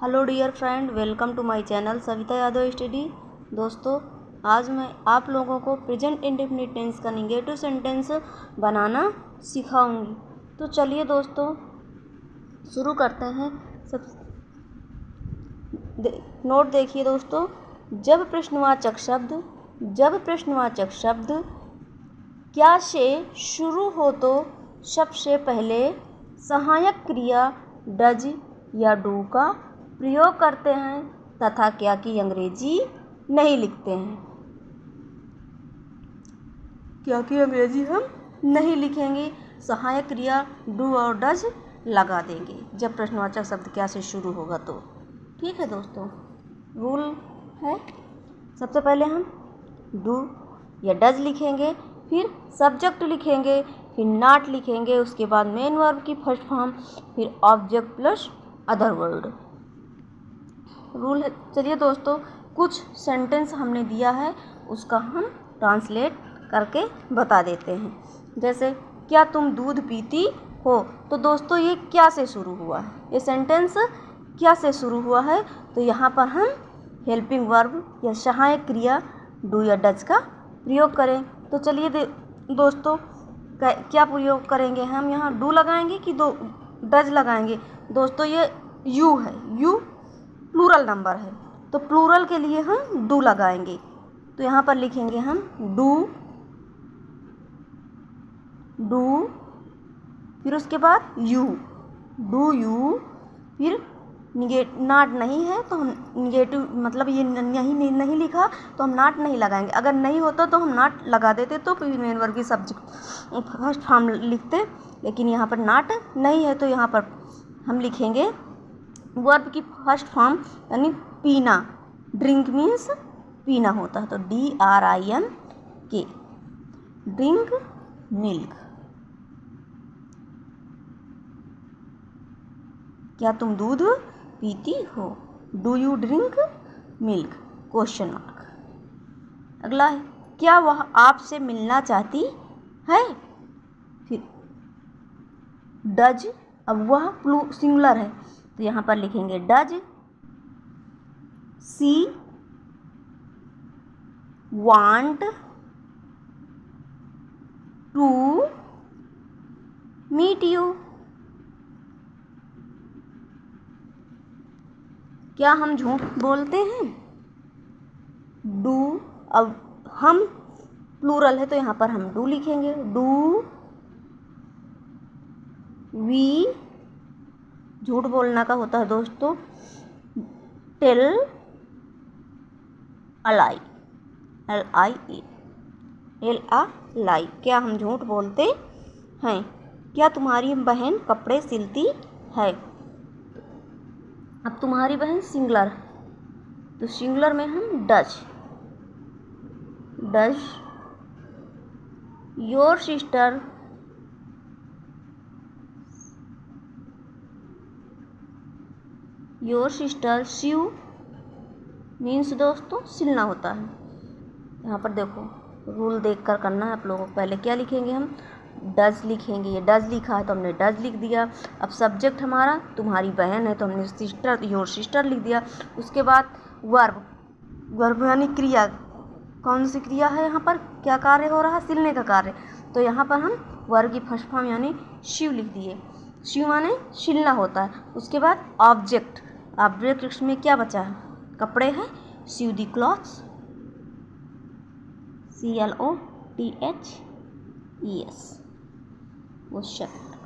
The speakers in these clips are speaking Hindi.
Hello dear friend, welcome to my channel Savita Yadav study. दोस्तों, आज मैं आप लोगों को प्रेजेंट इंडेफिनिट टेंस का नेगेटिव सेंटेंस बनाना सिखाऊंगी। तो चलिए दोस्तों शुरू करते हैं। सब नोट देखिए दोस्तों, जब प्रश्नवाचक शब्द क्या से शुरू हो तो सबसे पहले सहायक क्रिया डज या डू का प्रयोग करते हैं तथा क्या की अंग्रेजी नहीं लिखते हैं। क्या की अंग्रेजी हम नहीं लिखेंगे, सहायक क्रिया डू और डज लगा देंगे जब प्रश्नवाचक शब्द क्या से शुरू होगा तो। ठीक है दोस्तों, रूल है, सबसे पहले हम डू या डज लिखेंगे, फिर सब्जेक्ट लिखेंगे, फिर नॉट लिखेंगे, उसके बाद मेन वर्ब की फर्स्ट फॉर्म, फिर object plus other word. Rule है। चलिए दोस्तों, कुछ सेंटेंस हमने दिया है उसका हम ट्रांसलेट करके बता देते हैं। जैसे क्या तुम दूध पीती हो, तो दोस्तों ये क्या से शुरू हुआ है, ये सेंटेंस क्या से शुरू हुआ है, तो यहाँ पर हम हेल्पिंग वर्ब या सहायक क्रिया डू या डज का प्रयोग करें। तो चलिए दोस्तों क्या प्रयोग करेंगे हम, यहाँ डू लगाएंगे कि दो डज लगाएंगे। दोस्तों ये यू है, यू प्लूरल नंबर है तो प्लूरल के लिए हम डू लगाएंगे। तो यहाँ पर लिखेंगे हम डू, फिर उसके बाद यू, डू यू, फिर नॉट नहीं है तो हम निगेटिव मतलब ये यही नहीं लिखा तो हम नॉट नहीं लगाएंगे। अगर नहीं होता तो हम नॉट लगा देते तो फिर मेन वर्ब की सब्जेक्ट फर्स्ट फॉर्म लिखते, लेकिन यहाँ पर नॉट नहीं है तो यहाँ पर हम लिखेंगे वर्ब की फर्स्ट फॉर्म यानी पीना। ड्रिंक मीन्स पीना होता है तो DRINK, ड्रिंक मिल्क। क्या तुम दूध पीती हो, do you drink milk, question mark. अगला है क्या वह आपसे मिलना चाहती है, फिर डज, अब वह सिंगुलर है तो यहाँ पर लिखेंगे does she want to meet you. क्या हम झूठ बोलते हैं, डू, अब हम प्लूरल है तो यहाँ पर हम डू लिखेंगे। डू वी, झूठ बोलना का होता है दोस्तों tell a lie, LIE, tell a lie, क्या हम झूठ बोलते हैं। क्या तुम्हारी बहन कपड़े सिलती है, अब तुम्हारी बहन सिंगुलर तो सिंगुलर में हम डज योर सिस्टर सीव मीन्स दोस्तों सिलना होता है। यहाँ पर देखो रूल देखकर करना है आप लोगों को। पहले क्या लिखेंगे हम, डज लिखेंगे, ये डज लिखा है तो हमने डज लिख दिया। अब सब्जेक्ट हमारा तुम्हारी बहन है तो हमने सिस्टर, योर सिस्टर लिख दिया। उसके बाद वर्ब यानी क्रिया, कौन सी क्रिया है, यहाँ पर क्या कार्य हो रहा है, सिलने का कार्य, तो यहाँ पर हम वर्ब की फर्स्ट फॉर्म यानी शिव लिख दिए। शिव माने सिलना होता है। उसके बाद ऑब्जेक्ट में क्या बचा है, कपड़े हैं, सीव दी क्लॉथ्स, CLOTHES, क्वेश्चन मार्क।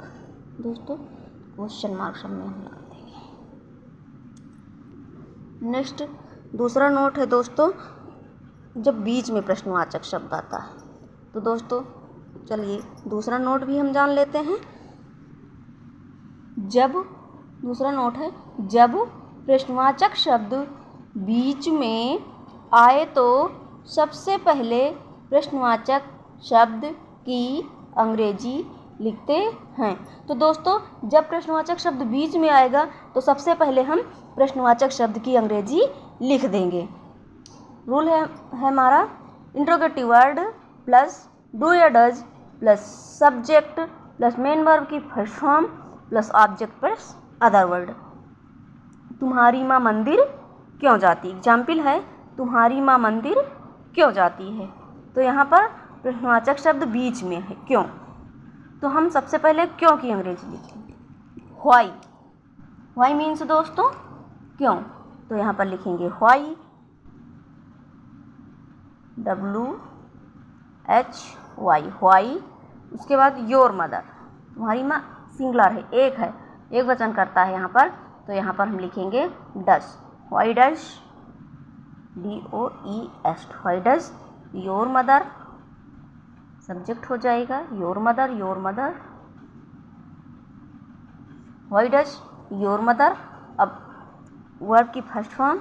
दोस्तों क्वेश्चन मार्क सब में हम लगा देंगे। नेक्स्ट दूसरा नोट है दोस्तों, जब बीच में प्रश्नवाचक शब्द आता है तो दोस्तों चलिए दूसरा नोट भी हम जान लेते हैं। दूसरा नोट है जब प्रश्नवाचक शब्द बीच में आए तो सबसे पहले प्रश्नवाचक शब्द की अंग्रेजी लिखते हैं। तो दोस्तों जब प्रश्नवाचक शब्द बीच में आएगा तो सबसे पहले हम प्रश्नवाचक शब्द की अंग्रेजी लिख देंगे। रूल है हमारा इंट्रोगेटिव वर्ड प्लस डू या does plus subject plus main verb की first form plus object plus other word. तुम्हारी माँ मंदिर क्यों जाती। एग्जाम्पल है तुम्हारी माँ मंदिर क्यों जाती है। तो यहाँ पर प्रश्नवाचक शब्द बीच में है क्यों। तो हम सबसे पहले क्यों की अंग्रेजी लिखेंगे व्हाई। व्हाई मीन्स दोस्तों क्यों। तो यहाँ पर लिखेंगे व्हाई WHY व्हाई। उसके बाद योर मदर, तुम्हारी माँ सिंगुलर है, एक वचन करता है यहाँ पर। तो यहाँ पर हम लिखेंगे does. Why does DOES why does your mother, subject हो जाएगा your mother. Why does your mother. अब वर्ब की फर्स्ट फॉर्म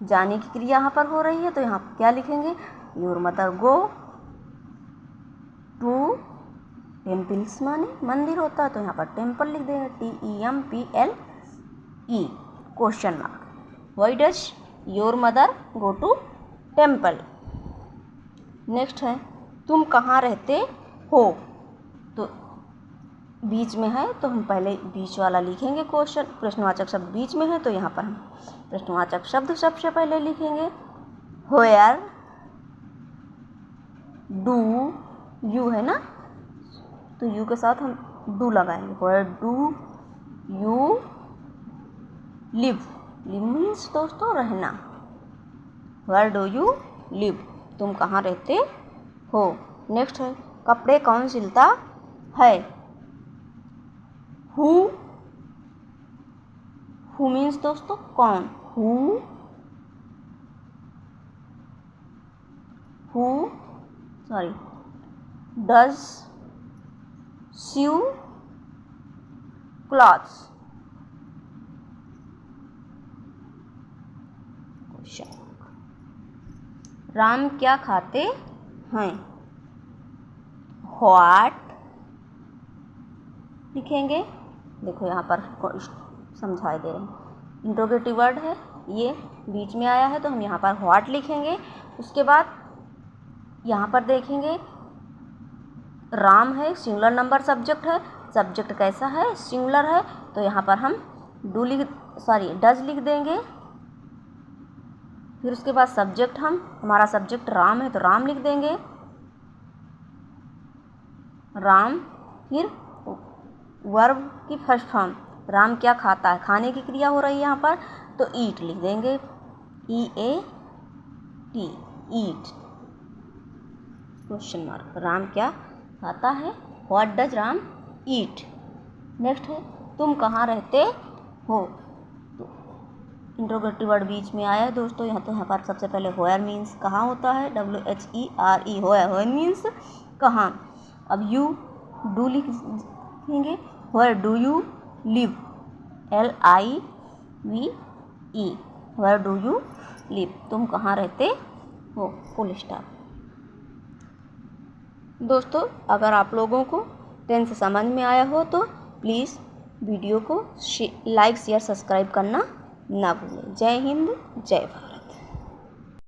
जाने की क्रिया यहाँ पर हो रही है, तो यहाँ पर क्या लिखेंगे your mother go to temples, माने मंदिर होता है, तो यहाँ पर टेम्पल लिख देंगे TEMPLE question mark. Why does your mother go to temple. Next है तुम कहाँ रहते हो। तो बीच में है तो हम पहले बीच वाला लिखेंगे क्वेश्चन, प्रश्नवाचक शब्द बीच में है तो यहाँ पर हम प्रश्नवाचक शब्द सबसे पहले लिखेंगे व्हेयर डू यू है ना, तो यू के साथ हम डू लगाएंगे। Where do you live. Live means दोस्तों रहना। व्हेयर डू यू लिव, तुम कहाँ रहते हो। नेक्स्ट है कपड़े कौन सिलता है। हु मीन्स दोस्तों कौन। Does sew cloths। राम क्या खाते हैं। व्हाट लिखेंगे, देखो यहाँ पर समझाई दे रहे हैं, इंट्रोगेटिव वर्ड है ये बीच में आया है तो हम यहाँ पर व्हाट लिखेंगे। उसके बाद यहाँ पर देखेंगे राम है, सिंगुलर नंबर सब्जेक्ट है, सब्जेक्ट कैसा है सिंगुलर है, तो यहाँ पर हम डज लिख देंगे। फिर उसके बाद सब्जेक्ट हमारा सब्जेक्ट राम है तो राम लिख देंगे राम। फिर वर्ब की फर्स्ट फॉर्म राम क्या खाता है, खाने की क्रिया हो रही है यहाँ पर, तो ईट लिख देंगे EAT ईट क्वेश्चन मार्क। राम क्या खाता है, what does Ram eat. Next है तुम कहाँ रहते हो, तो इंट्रोगेटिव वर्ड बीच में आया है दोस्तों। यहाँ पर सबसे पहले व्हेयर मीन्स कहाँ होता है, WHERE व्हेयर मीन्स कहाँ। अब यू डू लिखेंगे, where do you live LIVE where do you live, तुम कहाँ रहते हो फुल स्टॉप। दोस्तों अगर आप लोगों को टेंस समझ में आया हो तो प्लीज़ वीडियो को लाइक शेयर सब्सक्राइब करना ना भूलें। जय हिंद जय भारत।